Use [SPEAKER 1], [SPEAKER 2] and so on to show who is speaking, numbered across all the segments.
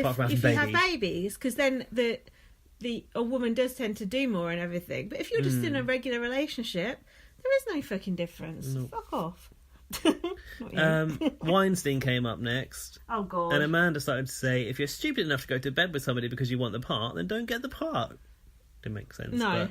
[SPEAKER 1] if you have babies, because then a woman does tend to do more and everything. But if you're just in a regular relationship, there is no fucking difference. Nope. Fuck off.
[SPEAKER 2] Weinstein came up next.
[SPEAKER 1] Oh god.
[SPEAKER 2] And Amanda started to say, if you're stupid enough to go to bed with somebody because you want the part, then don't get the part. Didn't make sense.
[SPEAKER 1] No.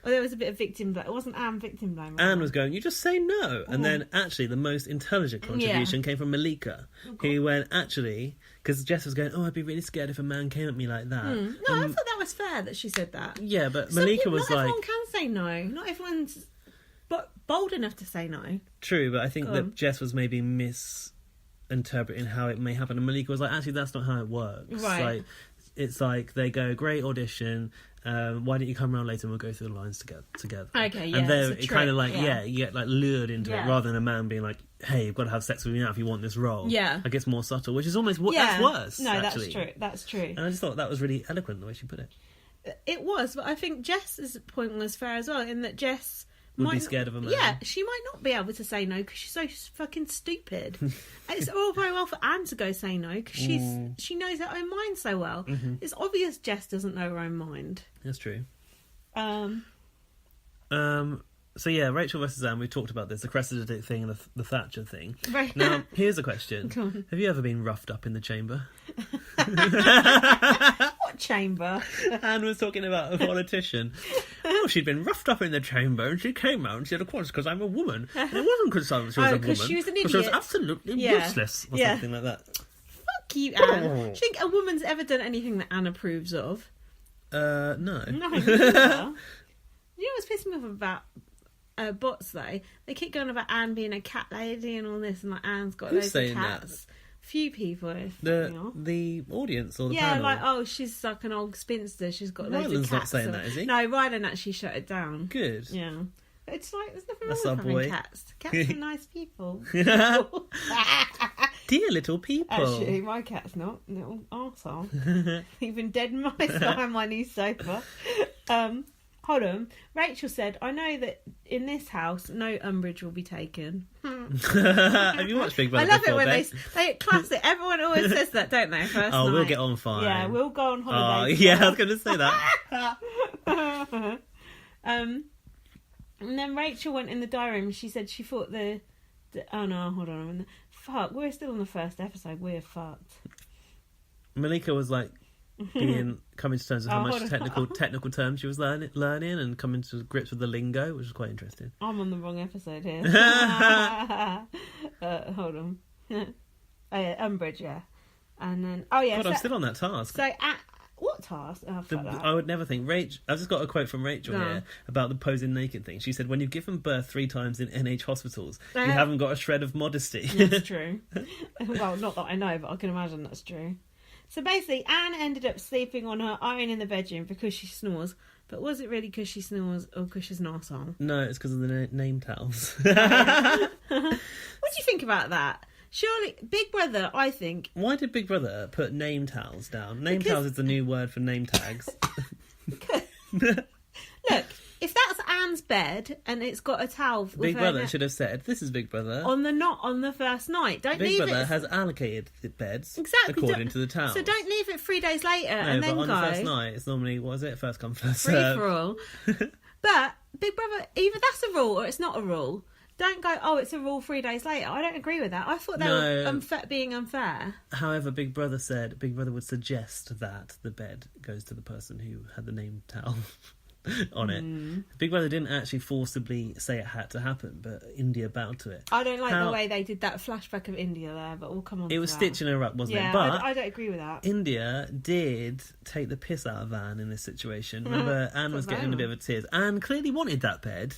[SPEAKER 1] Well, there was a bit of victim blame. It wasn't Anne victim blame.
[SPEAKER 2] Anne was going, you just say no. And then actually the most intelligent contribution came from Malika, who went, actually, because Jess was going, I'd be really scared if a man came at me like that.
[SPEAKER 1] No, I thought that was fair that she said that.
[SPEAKER 2] Yeah, but Malika was
[SPEAKER 1] not
[SPEAKER 2] like...
[SPEAKER 1] Not everyone can say no. Not everyone's bold enough to say no.
[SPEAKER 2] True, but I think that Jess was maybe misinterpreting how it may happen. And Malika was like, actually, that's not how it works.
[SPEAKER 1] Right.
[SPEAKER 2] It's like they go, great audition, why don't you come around later and we'll go through the lines together.
[SPEAKER 1] Okay, yeah.
[SPEAKER 2] And then it kind of like, you get like lured into it, rather than a man being like, hey, you've got to have sex with me now if you want this role.
[SPEAKER 1] Yeah.
[SPEAKER 2] Like, it's more subtle, which is almost that's worse.
[SPEAKER 1] No,
[SPEAKER 2] actually.
[SPEAKER 1] that's true.
[SPEAKER 2] And I just thought that was really eloquent the way she put it.
[SPEAKER 1] It was, but I think Jess's point was fair as well, in that Jess
[SPEAKER 2] would be scared of a man.
[SPEAKER 1] Yeah, she might not be able to say no because she's so fucking stupid. It's all very well for Anne to go say no because she knows her own mind so well. Mm-hmm. It's obvious Jess doesn't know her own mind.
[SPEAKER 2] That's true. So yeah, Rachel versus Anne, we talked about this, the Cressida thing and the Thatcher thing. Right. Now, here's a question. Have you ever been roughed up in the chamber?
[SPEAKER 1] What chamber?
[SPEAKER 2] Anne was talking about a politician. She'd been roughed up in the chamber and she came out and she said, of course, because I'm a woman. And it wasn't because she was a woman.
[SPEAKER 1] Because she was an idiot.
[SPEAKER 2] She was absolutely useless or something like that.
[SPEAKER 1] Fuck you, Anne. Do you think a woman's ever done anything that Anne approves of?
[SPEAKER 2] No.
[SPEAKER 1] No. You know what's pissing me off about bots though? They keep going about Anne being a cat lady and all this, and like Anne's got loads of cats. That? Few people.
[SPEAKER 2] The audience or the panel?
[SPEAKER 1] Yeah, like, she's like an old spinster. She's got loads of cats.
[SPEAKER 2] Not saying that, is he?
[SPEAKER 1] No, Rylan actually shut it down.
[SPEAKER 2] Good.
[SPEAKER 1] Yeah. It's like, there's nothing
[SPEAKER 2] That's
[SPEAKER 1] wrong with having
[SPEAKER 2] boy.
[SPEAKER 1] cats. Cats are nice people.
[SPEAKER 2] Dear little people.
[SPEAKER 1] Actually, my cat's not. Little arsehole. Even dead mice behind my new sofa. Hold on. Rachel said, I know that in this house, no umbrage will be taken.
[SPEAKER 2] Have you watched Big Brother?
[SPEAKER 1] I love it when they class it. Everyone always says that, don't they? First night.
[SPEAKER 2] We'll get on fine.
[SPEAKER 1] Yeah, we'll go on holiday.
[SPEAKER 2] Yeah, I was going to say that.
[SPEAKER 1] And then Rachel went in the diary room and she said she thought oh no, hold on. Fuck, we're still on the first episode. We're fucked.
[SPEAKER 2] Malika was like, coming to terms with how much technical terms she was learning and coming to grips with the lingo, which was quite interesting.
[SPEAKER 1] I'm on the wrong episode here. Hold on. Umbrage, yeah. And then God,
[SPEAKER 2] I'm still on that task.
[SPEAKER 1] So what task?
[SPEAKER 2] I would never think. I've just got a quote from Rachel here about the posing naked thing. She said, when you've given birth 3 times in NH hospitals, you haven't got a shred of modesty.
[SPEAKER 1] That's true. Well, not that I know, but I can imagine that's true. So basically, Anne ended up sleeping on her own in the bedroom because she snores. But was it really because she snores or because she's an arsehole?
[SPEAKER 2] No, it's because of the name towels.
[SPEAKER 1] What do you think about that? Surely, Big Brother, I think...
[SPEAKER 2] Why did Big Brother put name towels down? Name towels is the new word for name tags.
[SPEAKER 1] Look, if that's Anne's bed and it's got a towel...
[SPEAKER 2] Big Brother should have said, this is Big Brother.
[SPEAKER 1] Not on the first night. Don't
[SPEAKER 2] Big
[SPEAKER 1] leave
[SPEAKER 2] Brother
[SPEAKER 1] it...
[SPEAKER 2] has allocated the beds
[SPEAKER 1] according
[SPEAKER 2] to the towels.
[SPEAKER 1] So don't leave it 3 days later and then go.
[SPEAKER 2] No, but on the first night, it's normally, what is it? First come, first
[SPEAKER 1] free
[SPEAKER 2] serve.
[SPEAKER 1] for all. But Big Brother, either that's a rule or it's not a rule. Don't go, it's a rule 3 days later. I don't agree with that. I thought they were being unfair.
[SPEAKER 2] However, Big Brother would suggest that the bed goes to the person who had the name towel on it. Big Brother didn't actually forcibly say it had to happen, but India bowed to it.
[SPEAKER 1] I don't like the way they did that flashback of India there, but we'll come on to that.
[SPEAKER 2] It was stitching her up, wasn't it?
[SPEAKER 1] But I don't agree with that.
[SPEAKER 2] India did take the piss out of Anne in this situation. Remember, Anne was getting in a bit of a tears. Anne clearly wanted that bed.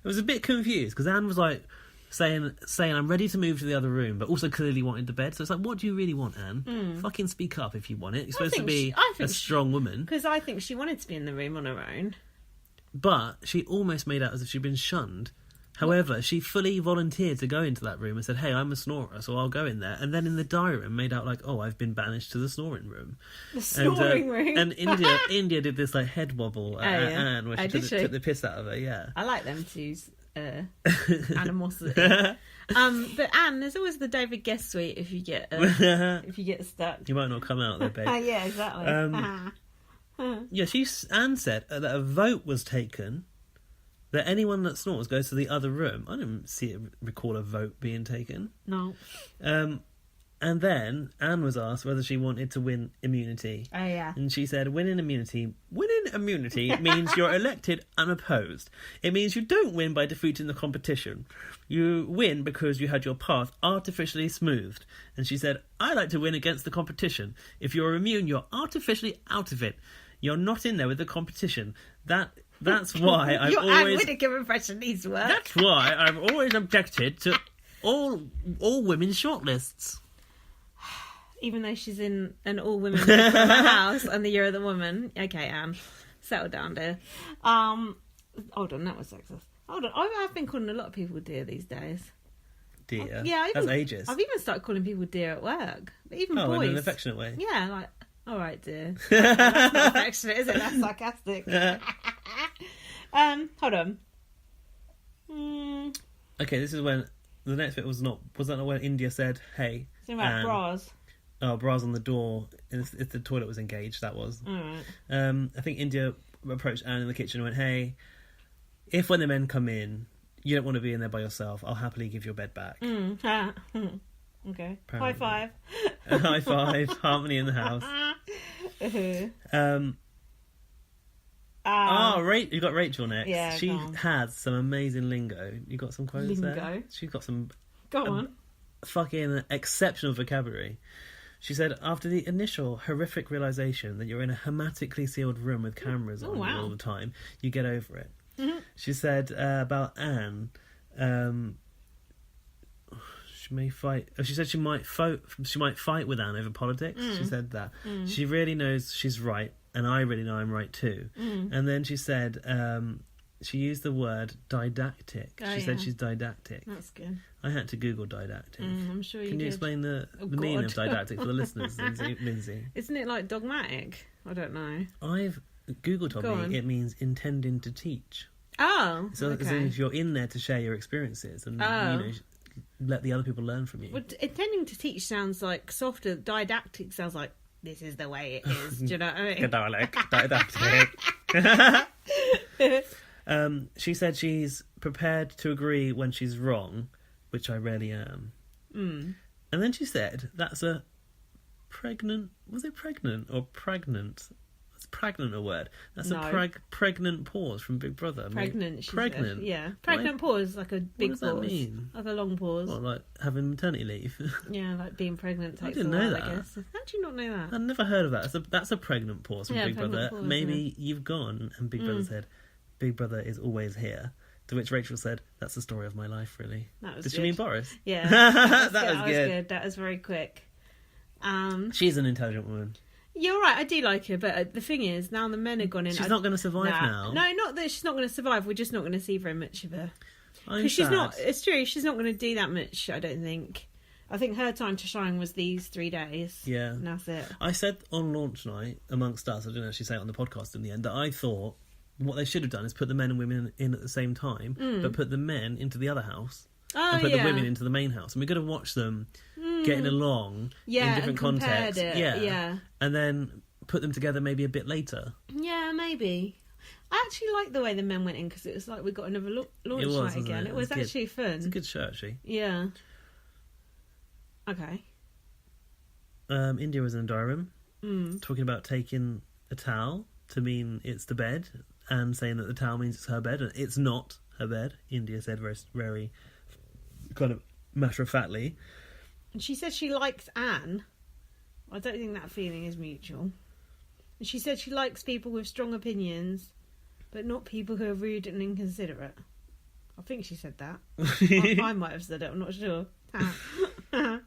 [SPEAKER 2] I was a bit confused because Anne was like saying I'm ready to move to the other room, but also clearly wanted the bed. So it's like, what do you really want, Anne? Fucking speak up if you want it. You're supposed to be a strong woman.
[SPEAKER 1] Because I think she wanted to be in the room on her own.
[SPEAKER 2] But she almost made out as if she'd been shunned. However, she fully volunteered to go into that room and said, hey, I'm a snorer, so I'll go in there. And then in the diary room made out like, I've been banished to the snoring room.
[SPEAKER 1] The snoring room?
[SPEAKER 2] And India did this like head wobble at Anne where she took the piss out of her, yeah.
[SPEAKER 1] I like them two's animosity. But Anne, there's always the David Guest suite if you get stuck.
[SPEAKER 2] You might not come out there, babe.
[SPEAKER 1] Yeah, exactly.
[SPEAKER 2] Anne said that a vote was taken that anyone that snores goes to the other room. I didn't recall a vote being taken.
[SPEAKER 1] No.
[SPEAKER 2] And then Anne was asked whether she wanted to win immunity.
[SPEAKER 1] Oh, yeah.
[SPEAKER 2] And she said, winning immunity means you're elected unopposed. It means you don't win by defeating the competition. You win because you had your path artificially smoothed. And she said, I like to win against the competition. If you're immune, you're artificially out of it. You're not in there with the competition. That's why I've
[SPEAKER 1] Your
[SPEAKER 2] always...
[SPEAKER 1] Anne Whittaker impression needs work.
[SPEAKER 2] That's why I've always objected to all women's shortlists.
[SPEAKER 1] Even though she's in an all-women house and the Year of the Woman. Okay, Anne, settle down, dear. Hold on, that was sexist. Hold on, I've been calling a lot of people dear these days.
[SPEAKER 2] Dear?
[SPEAKER 1] Yeah,
[SPEAKER 2] that's ages.
[SPEAKER 1] I've even started calling people dear at work. Even boys.
[SPEAKER 2] In an affectionate way?
[SPEAKER 1] Yeah, like, all right, dear. That's not affectionate, is it? That's sarcastic. Hold on.
[SPEAKER 2] Okay, this is when... The next bit was not when India said, hey...
[SPEAKER 1] It's about bras.
[SPEAKER 2] Oh, bras on the door. If the toilet was engaged, that was.
[SPEAKER 1] Alright.
[SPEAKER 2] I think India approached Anne in the kitchen and went, hey, if when the men come in, you don't want to be in there by yourself, I'll happily give your bed back.
[SPEAKER 1] Okay.
[SPEAKER 2] Apparently.
[SPEAKER 1] High five.
[SPEAKER 2] High five. Harmony in the house. You got Rachel next.
[SPEAKER 1] Yeah,
[SPEAKER 2] she has some amazing lingo. You got some quotes
[SPEAKER 1] lingo.
[SPEAKER 2] there? She's got some...
[SPEAKER 1] Go on.
[SPEAKER 2] Fucking exceptional vocabulary. She said, after the initial horrific realisation that you're in a hermetically sealed room with cameras on you all the time, you get over it. Mm-hmm. She said about Anne, she may fight... She said she might fight with Anne over politics. She said that. She really knows she's right, and I really know I'm right too. And then she said... she used the word didactic. She said she's didactic.
[SPEAKER 1] That's good.
[SPEAKER 2] I had to Google didactic.
[SPEAKER 1] I'm sure you did.
[SPEAKER 2] Can you explain the meaning of didactic for the listeners, Lindsay?
[SPEAKER 1] Isn't it like dogmatic? I don't know.
[SPEAKER 2] Google told me it means intending to teach.
[SPEAKER 1] Oh,
[SPEAKER 2] so
[SPEAKER 1] okay.
[SPEAKER 2] As in if you're in there to share your experiences and let the other people learn from you.
[SPEAKER 1] Well, intending to teach sounds like softer. Didactic sounds like this is the way it is. Do you know what I mean?
[SPEAKER 2] Didactic. She said she's prepared to agree when she's wrong, which I rarely am. And then she said that's a pregnant... Was it pregnant or pregnant? It's pregnant a word. That's a pregnant pause from Big Brother.
[SPEAKER 1] Pregnant.
[SPEAKER 2] Pregnant.
[SPEAKER 1] Yeah. Pregnant pause, like a big pause.
[SPEAKER 2] What does that mean?
[SPEAKER 1] Like a long pause.
[SPEAKER 2] What, like having maternity leave?
[SPEAKER 1] Yeah, like being pregnant takes
[SPEAKER 2] I didn't
[SPEAKER 1] a while,
[SPEAKER 2] know that.
[SPEAKER 1] I guess. How do you not know that?
[SPEAKER 2] I've never heard of that. That's a pregnant pause from Big Brother.
[SPEAKER 1] Pause,
[SPEAKER 2] Maybe you've gone and Big Brother said, Big Brother is always here. To which Rachel said, that's the story of my life, really.
[SPEAKER 1] That was
[SPEAKER 2] Did
[SPEAKER 1] good.
[SPEAKER 2] she mean Boris?
[SPEAKER 1] Yeah.
[SPEAKER 2] that was good.
[SPEAKER 1] That was very quick.
[SPEAKER 2] She's an intelligent woman.
[SPEAKER 1] You're right, I do like her, but the thing is, now the men have gone in...
[SPEAKER 2] She's not going to survive now.
[SPEAKER 1] No, not that she's not going to survive, we're just not going to see very much of her.
[SPEAKER 2] Because
[SPEAKER 1] she's not... It's true, she's not going to do that much, I don't think. I think her time to shine was these 3 days.
[SPEAKER 2] Yeah.
[SPEAKER 1] And that's it.
[SPEAKER 2] I said on launch night, amongst us, I didn't actually say it on the podcast in the end, that I thought what they should have done is put the men and women in at the same time, but put the men into the other house. And put the women into the main house. And we could have watched them getting along in different contexts. Yeah. And then put them together maybe a bit later.
[SPEAKER 1] Yeah, maybe. I actually liked the way the men went in because it was like we got another launch night again. It was actually fun.
[SPEAKER 2] It's a good show, actually.
[SPEAKER 1] Yeah. Okay.
[SPEAKER 2] India was in a diary room talking about taking a towel to mean it's the bed and saying that the towel means it's her bed and it's not her bed. India said very, very kind of matter-of-factly.
[SPEAKER 1] And she said she likes Anne. I don't think that feeling is mutual. And she said she likes people with strong opinions, but not people who are rude and inconsiderate. I think she said that. I might have said it, I'm not sure. And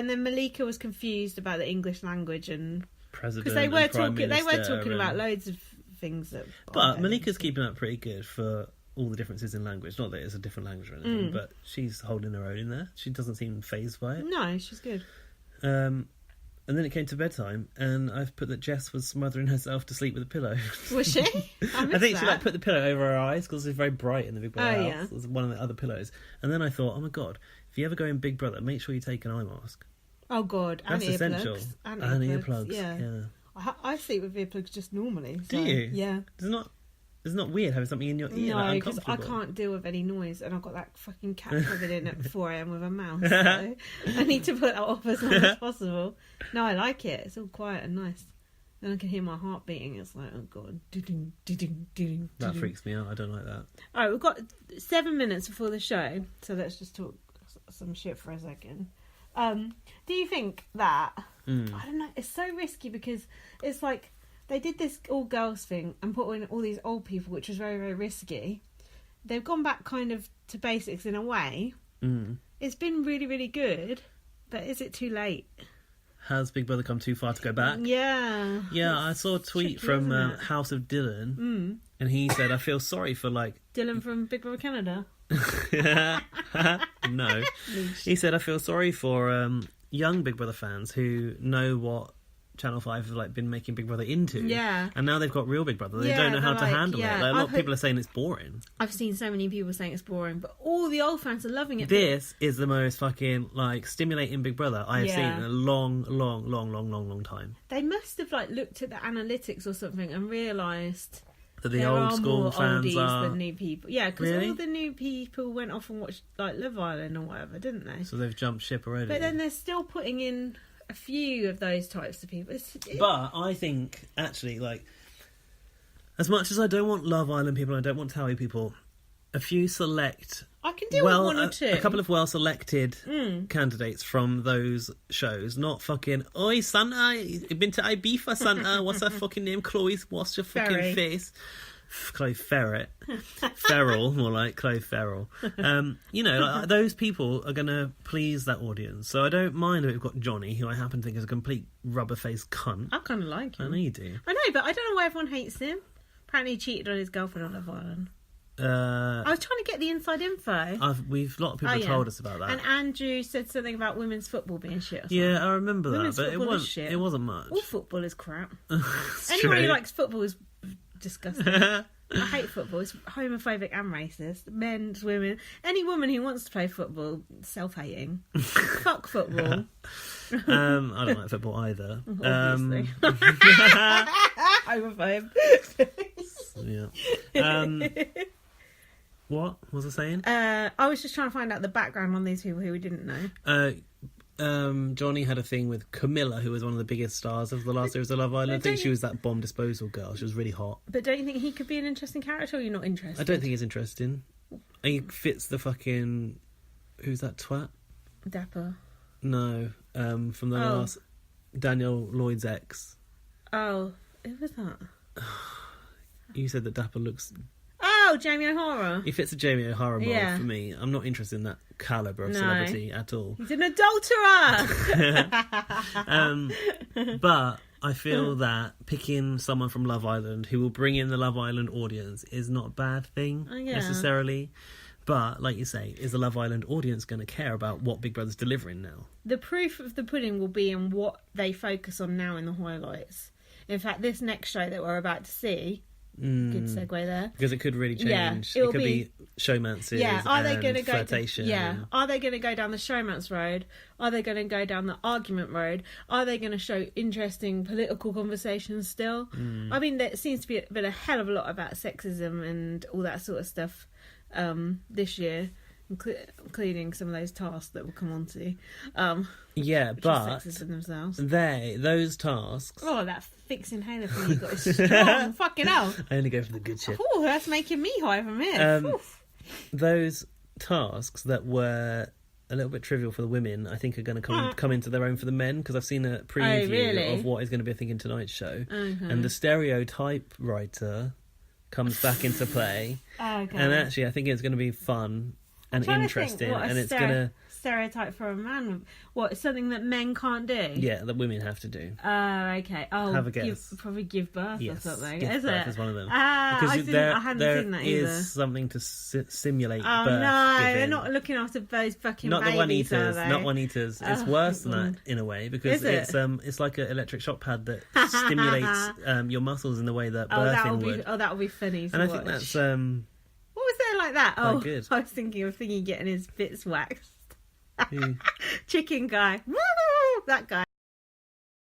[SPEAKER 1] then Malika was confused about the English language and
[SPEAKER 2] president
[SPEAKER 1] because they were talking
[SPEAKER 2] and...
[SPEAKER 1] about loads of things that.
[SPEAKER 2] But Malika's keeping up pretty good for all the differences in language. Not that it's a different language or anything, but she's holding her own in there. She doesn't seem fazed by it.
[SPEAKER 1] No, she's good.
[SPEAKER 2] And then it came to bedtime, and I've put that Jess was smothering herself to sleep with a pillow.
[SPEAKER 1] Was she?
[SPEAKER 2] I think she put the pillow over her eyes because it's very bright in the Big Brother house.
[SPEAKER 1] Yeah.
[SPEAKER 2] It was one of the other pillows. And then I thought, oh my God, if you ever go in Big Brother, make sure you take an eye mask.
[SPEAKER 1] Oh God,
[SPEAKER 2] that's
[SPEAKER 1] and
[SPEAKER 2] essential.
[SPEAKER 1] Earplugs. And
[SPEAKER 2] earplugs.
[SPEAKER 1] Yeah. I sleep with earplugs just normally. So,
[SPEAKER 2] do you?
[SPEAKER 1] Yeah.
[SPEAKER 2] It's not weird having something in your ear.
[SPEAKER 1] No, because I can't deal with any noise, and I've got that fucking cat coming in at 4 a.m. with a mouse. So I need to put that off as long as possible. No, I like it. It's all quiet and nice. Then I can hear my heart beating. It's like, oh God.
[SPEAKER 2] That freaks me out. I don't like that.
[SPEAKER 1] All right, we've got 7 minutes before the show, so let's just talk some shit for a second. Do you think that... I don't know. It's so risky because it's like... They did this all-girls thing and put in all these old people, which was very, very risky. They've gone back kind of to basics in a way. It's been really, really good, but is it too late?
[SPEAKER 2] Has Big Brother come too far to go back?
[SPEAKER 1] Yeah.
[SPEAKER 2] Yeah, I saw a tweet from House of Dylan, and he said, I feel sorry for, like...
[SPEAKER 1] Dylan from Big Brother Canada?
[SPEAKER 2] No. He said, I feel sorry for young Big Brother fans who know what Channel 5 have like been making Big Brother into.
[SPEAKER 1] Yeah.
[SPEAKER 2] And now they've got real Big Brother. They don't know how to handle it. Like, a lot of people are saying it's boring.
[SPEAKER 1] I've seen so many people saying it's boring, but all the old fans are loving it.
[SPEAKER 2] This is the most fucking like stimulating Big Brother I have seen in a long time.
[SPEAKER 1] They must have like looked at the analytics or something and realised
[SPEAKER 2] that the old school fans are
[SPEAKER 1] than new people. Yeah, because
[SPEAKER 2] really?
[SPEAKER 1] all the new people went off and watched like Love Island or whatever, didn't they?
[SPEAKER 2] So they've jumped ship already.
[SPEAKER 1] But then they're still putting in a few of those types of people.
[SPEAKER 2] But I think, actually, like, as much as I don't want Love Island people, I don't want Towie people, a few select...
[SPEAKER 1] I can deal with one or two.
[SPEAKER 2] A couple of well-selected candidates from those shows, not fucking, Oi, Santa, you've been to Ibiza, Santa, what's her fucking name? Chloe, what's your fucking face? Chloe Ferret. Ferrell, more like Chloe Ferrell. You know, like, those people are going to please that audience. So I don't mind if we've got Johnny, who I happen to think is a complete rubber-faced cunt.
[SPEAKER 1] I kind of like him.
[SPEAKER 2] I know you do.
[SPEAKER 1] I know, but I don't know why everyone hates him. Apparently he cheated on his girlfriend on Love Island. I was trying to get the inside info.
[SPEAKER 2] A lot of people told us about that.
[SPEAKER 1] And Andrew said something about women's football being shit or something.
[SPEAKER 2] Yeah, I remember
[SPEAKER 1] women's
[SPEAKER 2] that, but
[SPEAKER 1] shit.
[SPEAKER 2] it wasn't much.
[SPEAKER 1] All football is crap. Anyone who likes football is disgusting. I hate football. It's homophobic and racist. Men's, women. Any woman who wants to play football, self-hating. Fuck football.
[SPEAKER 2] I don't like football either.
[SPEAKER 1] Obviously. Homophobe.
[SPEAKER 2] Yeah. What was I saying?
[SPEAKER 1] I was just trying to find out the background on these people who we didn't know.
[SPEAKER 2] Johnny had a thing with Camilla, who was one of the biggest stars of the last series of Love Island. I think she was that bomb disposal girl. She was really hot.
[SPEAKER 1] But don't you think he could be an interesting character, or you're not interested?
[SPEAKER 2] I don't think he's interesting. He fits the fucking... Who's that twat?
[SPEAKER 1] Dapper.
[SPEAKER 2] No, from the last... Daniel Lloyd's ex.
[SPEAKER 1] Oh, who was that?
[SPEAKER 2] You said that Dapper looks...
[SPEAKER 1] Oh, Jamie O'Hara.
[SPEAKER 2] He fits a Jamie O'Hara mold for me. I'm not interested in that calibre of celebrity at all.
[SPEAKER 1] He's an adulterer!
[SPEAKER 2] But I feel that picking someone from Love Island who will bring in the Love Island audience is not a bad thing, necessarily. But, like you say, is the Love Island audience going to care about what Big Brother's delivering now?
[SPEAKER 1] The proof of the pudding will be in what they focus on now in the highlights. In fact, this next show that we're about to see... Good segue there.
[SPEAKER 2] Because it could really change.
[SPEAKER 1] Yeah,
[SPEAKER 2] it could be showmances and flirtation.
[SPEAKER 1] Are they going to go down the showmance road? Are they going to go down the argument road? Are they going to show interesting political conversations still? I mean, there seems to be been a hell of a lot about sexism and all that sort of stuff this year, including some of those tasks that we'll come on to.
[SPEAKER 2] But those tasks...
[SPEAKER 1] Oh, that fixed inhaler thing you got is strong. Fucking hell.
[SPEAKER 2] I only go for the good shit.
[SPEAKER 1] Oh, that's making me high from here.
[SPEAKER 2] Those tasks that were a little bit trivial for the women, I think are going to come into their own for the men, because I've seen a preview of what is going to be, I think, in tonight's show. And the stereotype writer comes back into play. And actually, I think it's going to be fun and interesting, and it's gonna
[SPEAKER 1] stereotype for a man? What, something that men can't do?
[SPEAKER 2] Yeah, that women have to do.
[SPEAKER 1] Okay. Oh,
[SPEAKER 2] have a guess.
[SPEAKER 1] Probably give birth or something.
[SPEAKER 2] Give
[SPEAKER 1] is
[SPEAKER 2] birth
[SPEAKER 1] it?
[SPEAKER 2] is one of them.
[SPEAKER 1] Because I hadn't seen that either.
[SPEAKER 2] There is something to simulate
[SPEAKER 1] Oh
[SPEAKER 2] birth.
[SPEAKER 1] no,
[SPEAKER 2] giving.
[SPEAKER 1] they're not looking after those fucking
[SPEAKER 2] not
[SPEAKER 1] babies,
[SPEAKER 2] the one eaters,
[SPEAKER 1] are they?
[SPEAKER 2] not one eaters. It's worse than that in a way because it's like an electric shock pad that stimulates your muscles in the way that birthing would.
[SPEAKER 1] That'll be funny.
[SPEAKER 2] And I think that's what
[SPEAKER 1] was there like that? Oh,
[SPEAKER 2] good.
[SPEAKER 1] I was thinking of getting his bits waxed.
[SPEAKER 2] Yeah.
[SPEAKER 1] Chicken guy, that guy.